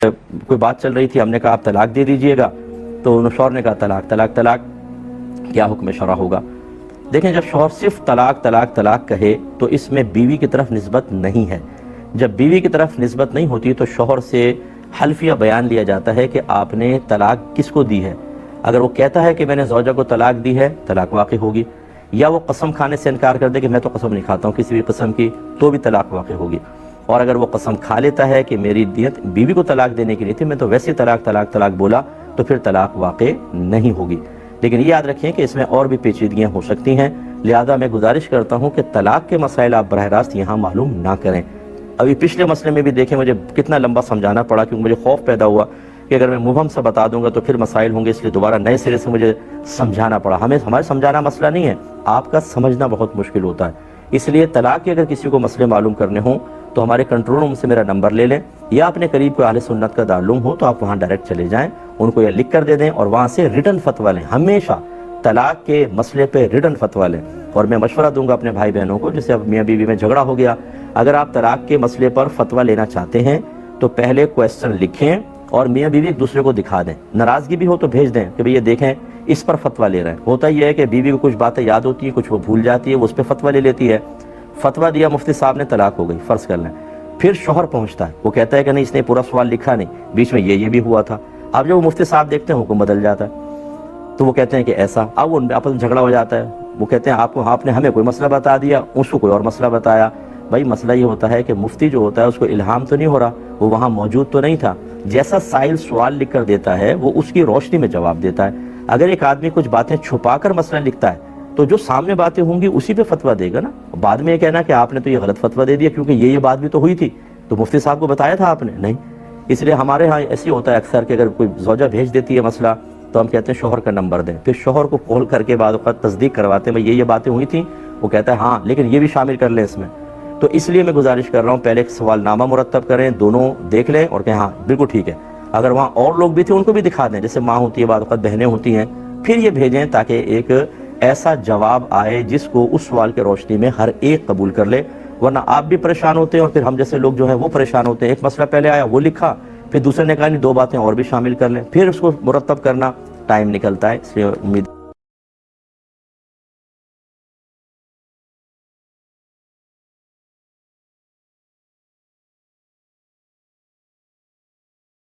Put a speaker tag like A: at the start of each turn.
A: کوئی بات چل رہی تھی، ہم نے کہا آپ طلاق دے دیجئے گا، تو انہوں شوہر نے کہا طلاق طلاق طلاق، کیا حکم شرع ہوگا؟ دیکھیں، جب شوہر صرف طلاق طلاق طلاق کہے تو اس میں بیوی کی طرف نسبت نہیں ہے۔ جب بیوی کی طرف نسبت نہیں ہوتی تو شوہر سے حلفیہ بیان لیا جاتا ہے کہ آپ نے طلاق کس کو دی ہے۔ اگر وہ کہتا ہے کہ میں نے زوجہ کو طلاق دی ہے، طلاق واقع ہوگی، یا وہ قسم کھانے سے انکار کر دے کہ میں تو قسم نہیں کھاتا ہوں کسی بھی قسم کی، تو بھی طلاق واقع ہوگی۔ اور اگر وہ قسم کھا لیتا ہے کہ میری نیت بیوی کو طلاق دینے کی نہیں تھی، میں تو ویسے طلاق طلاق طلاق بولا، تو پھر طلاق واقع نہیں ہوگی۔ لیکن یہ یاد رکھیں کہ اس میں اور بھی پیچیدگیاں ہو سکتی ہیں، لہذا میں گزارش کرتا ہوں کہ طلاق کے مسائل آپ براہ راست یہاں معلوم نہ کریں۔ ابھی پچھلے مسئلے میں بھی دیکھیں مجھے کتنا لمبا سمجھانا پڑا، کیونکہ مجھے خوف پیدا ہوا کہ اگر میں مبہم سے بتا دوں گا تو پھر مسائل ہوں گے، اس لیے دوبارہ نئے سرے سے مجھے سمجھانا پڑا۔ ہمارے سمجھانا مسئلہ نہیں ہے، آپ کا سمجھنا بہت مشکل ہوتا ہے۔ اس لیے طلاق کے اگر کسی کو مسئلے معلوم کرنے ہوں تو ہمارے کنٹرول روم سے میرا نمبر لے لیں، یا اپنے قریب کوئی اہل سنت کا دارالعلوم ہو تو آپ وہاں ڈائریکٹ چلے جائیں، ان کو یہ لکھ کر دے دیں اور وہاں سے ریٹن فتویٰ لیں۔ ہمیشہ طلاق کے مسئلے پہ ریٹن فتویٰ لیں۔ اور میں مشورہ دوں گا اپنے بھائی بہنوں کو، جیسے اب میاں بیوی میں جھگڑا ہو گیا، اگر آپ طلاق کے مسئلے پر فتویٰ لینا چاہتے ہیں تو پہلے کویسچن لکھیں اور میاں بیوی ایک دوسرے کو دکھا دیں۔ ناراضگی بھی ہو تو بھیج دیں کہ یہ دیکھیں اس پر فتویٰ لے رہے ہیں۔ ہوتا یہ ہے کہ بیوی کو کچھ باتیں یاد ہوتی ہیں، کچھ وہ بھول جاتی ہے، وہ اس پہ فتویٰ لے لیتی ہے۔ فتویٰ دیا مفتی صاحب نے، طلاق ہو گئی، فرض کر لیں۔ پھر شوہر پہنچتا ہے، وہ کہتا ہے کہ نہیں اس نے پورا سوال لکھا نہیں، بیچ میں یہ بھی ہوا تھا۔ اب جب وہ مفتی صاحب دیکھتے ہیں حکم بدل جاتا ہے، تو وہ کہتے ہیں کہ ایسا، اب وہ آپس میں جھگڑا ہو جاتا ہے۔ وہ کہتے ہیں آپ نے ہمیں کوئی مسئلہ بتا دیا، اس کو کوئی اور مسئلہ بتایا۔ بھائی مسئلہ یہ ہوتا ہے کہ مفتی جو ہوتا ہے اس کو الہام تو نہیں ہو رہا، وہ وہاں موجود تو نہیں تھا۔ جیسا سائل سوال لکھ کر دیتا ہے وہ اس کی روشنی میں جواب دیتا ہے۔ اگر ایک آدمی کچھ باتیں چھپا کر مسئلہ لکھتا ہے تو جو سامنے باتیں ہوں گی اسی پہ فتویٰ دے گا نا۔ بعد میں یہ کہنا کہ آپ نے تو یہ غلط فتویٰ دے دیا کیونکہ یہ بات بھی تو ہوئی تھی، تو مفتی صاحب کو بتایا تھا آپ نے نہیں۔ اس لیے ہمارے ہاں ایسی ہوتا ہے اکثر کہ اگر کوئی زوجہ بھیج دیتی ہے مسئلہ تو ہم کہتے ہیں شوہر کا نمبر دیں، پھر شوہر کو کال کر کے بعد اوقات تصدیق کرواتے ہیں یہ باتیں ہوئی تھیں، وہ کہتا ہے ہاں لیکن یہ بھی شامل کر لیں اس میں۔ تو اس لیے میں گزارش کر رہا ہوں پہلے ایک سوال نامہ مرتب کریں، دونوں دیکھ لیں اور کہیں ہاں بالکل ٹھیک ہے۔ اگر وہاں اور لوگ بھی تھے ان کو بھی دکھا دیں، جیسے ماں ہوتی ہے، بعض اوقات بہنیں ہوتی ہیں، پھر یہ بھیجیں تاکہ ایک ایسا جواب آئے جس کو اس سوال کے روشنی میں ہر ایک قبول کر لے، ورنہ آپ بھی پریشان ہوتے ہیں اور پھر ہم جیسے لوگ جو ہیں وہ پریشان ہوتے ہیں۔ ایک مسئلہ پہلے آیا وہ لکھا، پھر دوسرے نے کہا نہیں دو باتیں اور بھی شامل کر لیں، پھر اس کو مرتب کرنا ٹائم نکلتا ہے۔ اس لیے امید